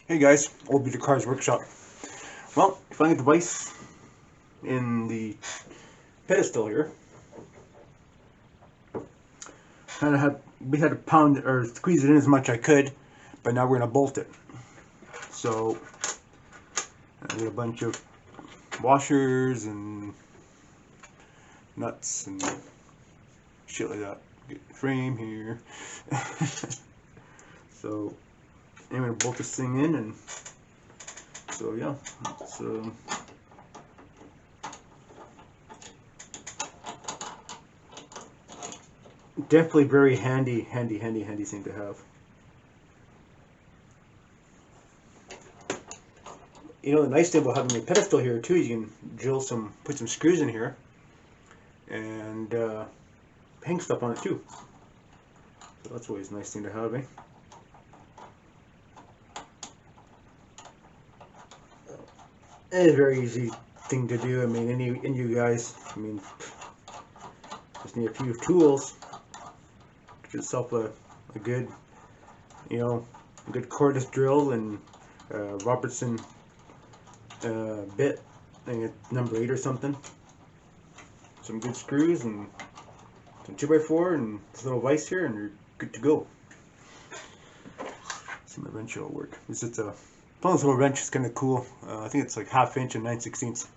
Hey guys, Old Beater Cars Workshop. Well, finding the vise in the pedestal here. We had to pound or squeeze it in as much as I could, but now we're gonna bolt it. So I did a bunch of washers and nuts and shit like that. Get the frame here. So I'm gonna bolt this thing in, and so yeah, it's definitely very handy thing to have. You know, the nice thing about having a pedestal here too is you can put some screws in here and hang stuff on it too. So that's always a nice thing to have, eh? It's a very easy thing to do. I mean, any you guys, I mean, just need a few tools. Get yourself a good, you know, a good cordless drill and Robertson bit. I think it's number 8 or something. Some good screws and some 2x4 and this little vise here, and you're good to go. See, my wrench will work. This little wrench is kind of cool. I think it's like 1/2 inch and 9/16.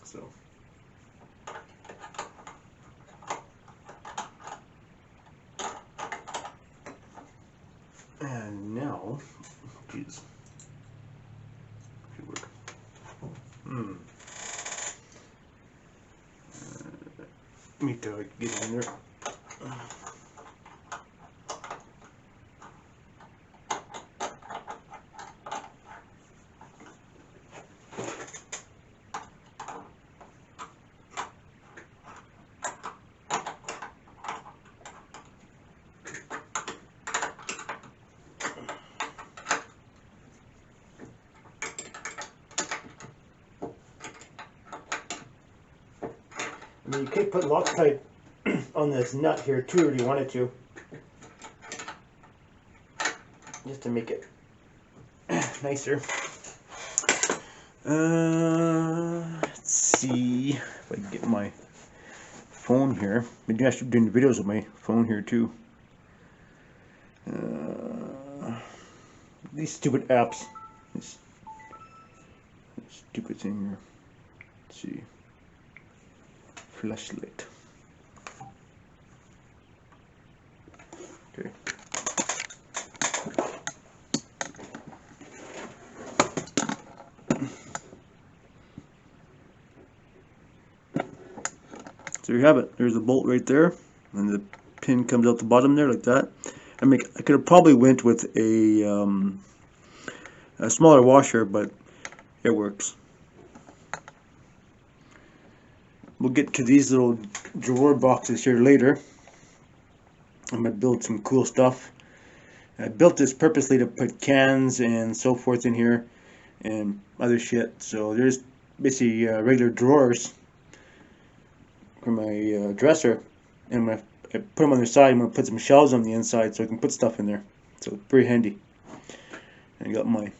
So. And now, geez, should work. Let me get it in there. I mean, you could put Loctite on this nut here too if you wanted to, just to make it nicer. Let's see if I can get my phone here. I've been actually doing videos with my phone here too. These stupid apps. This stupid thing here. Let's see. Flashlight. Okay. So you have it. There's a bolt right there, and the pin comes out the bottom there like that. I could have probably went with a smaller washer, but it works. We'll get to these little drawer boxes here later. I'm going to build some cool stuff. I built this purposely to put cans and so forth in here and other shit. So there's basically regular drawers for my dresser, and I put them on the side. I'm going to put some shelves on the inside so I can put stuff in there. So very handy. And I got my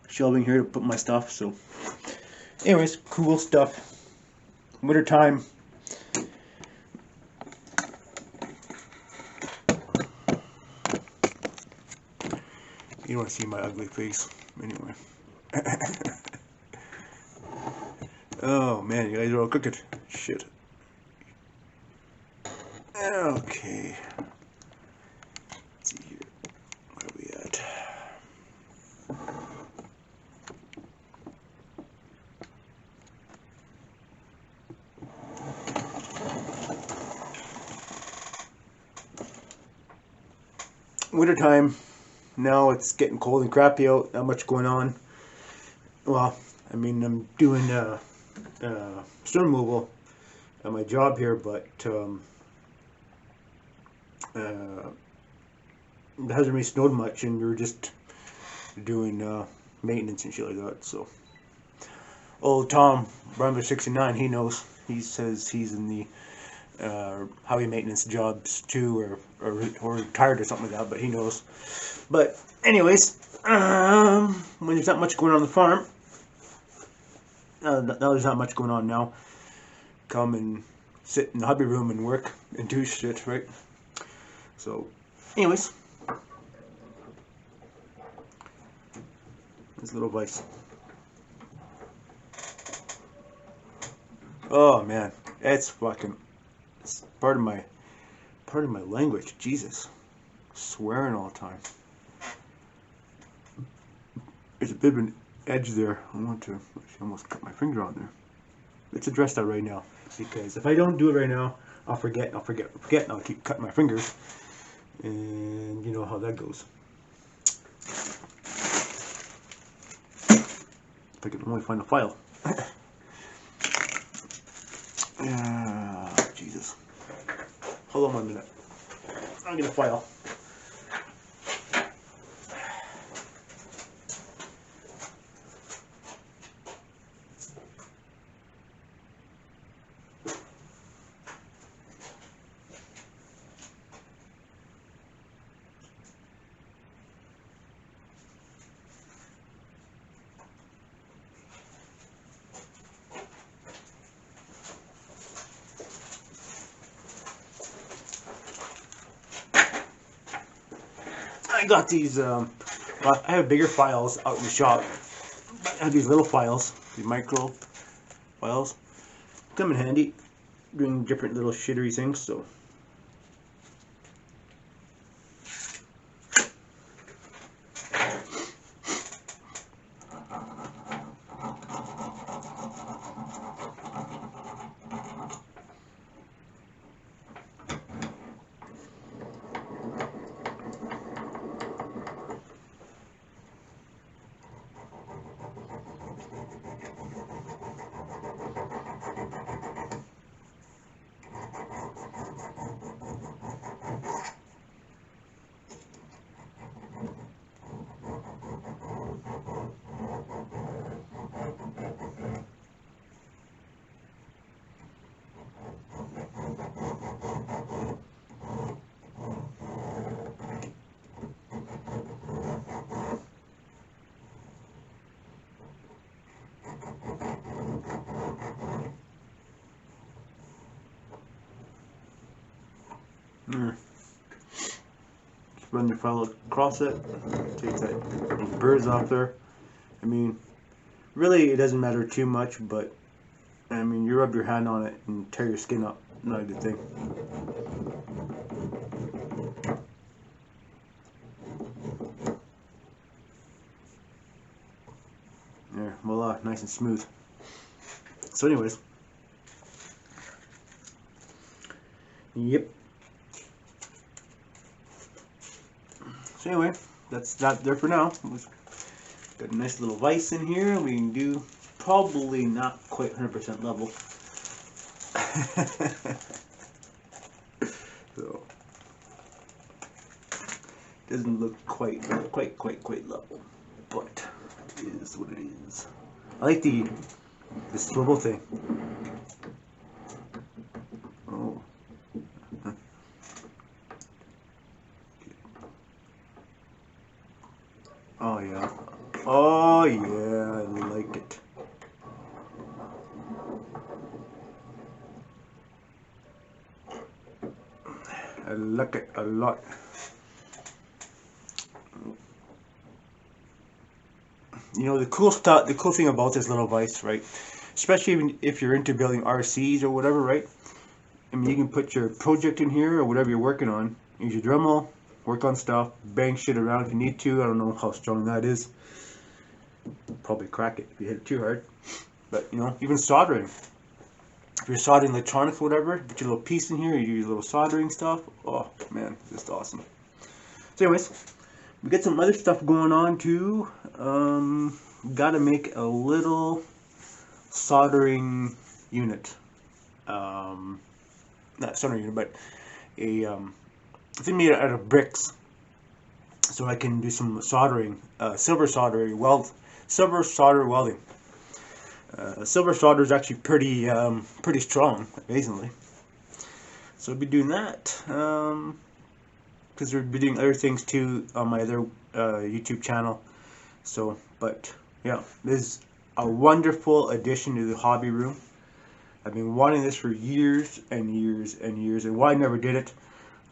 shelving here to put my stuff. So anyways, cool stuff. Winter time. You don't want to see my ugly face anyway. Oh man, you guys are all crooked. Shit. Okay. Let's see here. Where are we at? Wintertime. Now it's getting cold and crappy out. Not much going on. Well, I mean, I'm doing snow removal at my job here, but it hasn't really snowed much, and we're just doing maintenance and shit like that. So, old Tom, Brumber 69, he knows. He says he's in the highway maintenance jobs too, or retired or something like that, but he knows. But anyways, when there's not much going on the farm, now there's not much going on now, come and sit in the hobby room and work and do shit, right? So anyways, this little vise. Oh man, it's part of my language. Jesus, swearing all the time. There's a bit of an edge there. I want to actually almost cut my finger on there. Let's address that right now, because if I don't do it right now, I'll forget, and I'll keep cutting my fingers, and you know how that goes. If I can only find a file. Jesus. Hold on 1 minute. I'll get a file. I got these, I have bigger files out in the shop. I have these little files, these micro files. Come in handy doing different little shittery things, so. Just run your file across it, take those burrs off there. I mean, really it doesn't matter too much, but I mean, you rub your hand on it and tear your skin up, not a good thing. There, voila, nice and smooth. So anyways, yep. So anyway, that's that there for now. Got a nice little vise in here. We can do probably not quite 100% level. So doesn't look quite level, but it is what it is. I like the swivel thing. Oh. Oh yeah. Oh yeah, I like it. I like it a lot. You know, the cool thing about this little vise, right? Especially even if you're into building RCs or whatever, right? I mean, you can put your project in here or whatever you're working on. Use your Dremel, work on stuff, bang shit around if you need to. I don't know how strong that is. Probably crack it if you hit it too hard. But, you know, even soldering. If you're soldering electronics or whatever, put your little piece in here, you do your little soldering stuff. Oh, man, just awesome. So anyways, we got some other stuff going on too. Gotta make a little soldering unit. Not soldering unit, but a thing made out of bricks, so I can do some soldering, silver solder welding. Silver solder is actually pretty strong, amazingly. So I'll be doing that, because we'll be doing other things too on my other YouTube channel. So, but yeah, this is a wonderful addition to the hobby room. I've been wanting this for years and years and years, and why I never did it,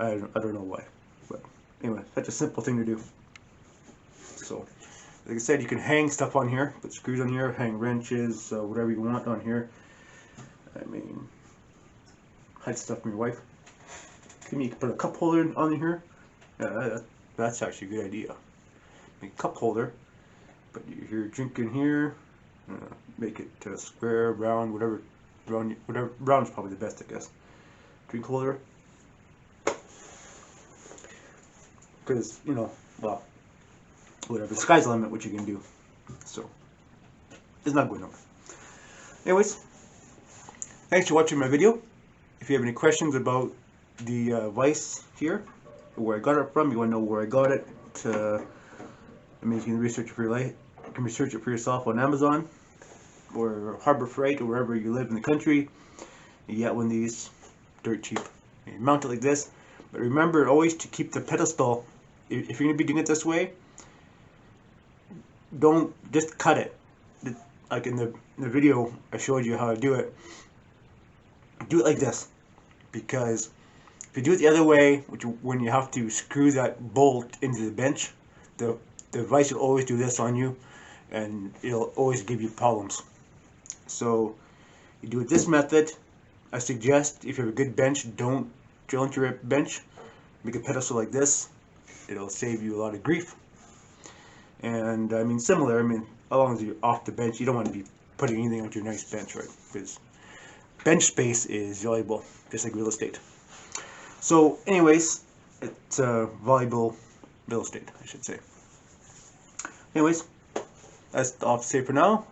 I don't know why. But anyway, such a simple thing to do. So, like I said, you can hang stuff on here, put screws on here, hang wrenches, whatever you want on here. I mean, hide stuff from your wife. You can put a cup holder on here. That's actually a good idea. Make a cup holder, put your drink in here, make it square, round, whatever. Round is probably the best, I guess. Drink holder. Because, you know, well, whatever. The sky's the limit what you can do. So, it's not going nowhere. Anyways, thanks for watching my video. If you have any questions about the vise here, where I got it from, you want to know where I got it, I mean, you can research it for your life. You can research it for yourself on Amazon or Harbor Freight or wherever you live in the country. You get one of these dirt cheap. You mount it like this, but remember always to keep the pedestal. If you're going to be doing it this way, don't just cut it. Like in the video I showed you how to do it. Do it like this, because if you do it the other way, when you have to screw that bolt into the bench, the vise will always do this on you, and it'll always give you problems. So you do it this method. I suggest if you have a good bench, don't drill into your bench. Make a pedestal like this. It'll save you a lot of grief. And I mean, similar. I mean, as long as you're off the bench, you don't want to be putting anything onto your nice bench, right? Because bench space is valuable, just like real estate. So, anyways, it's valuable real estate, I should say. Anyways, that's all I have to say for now.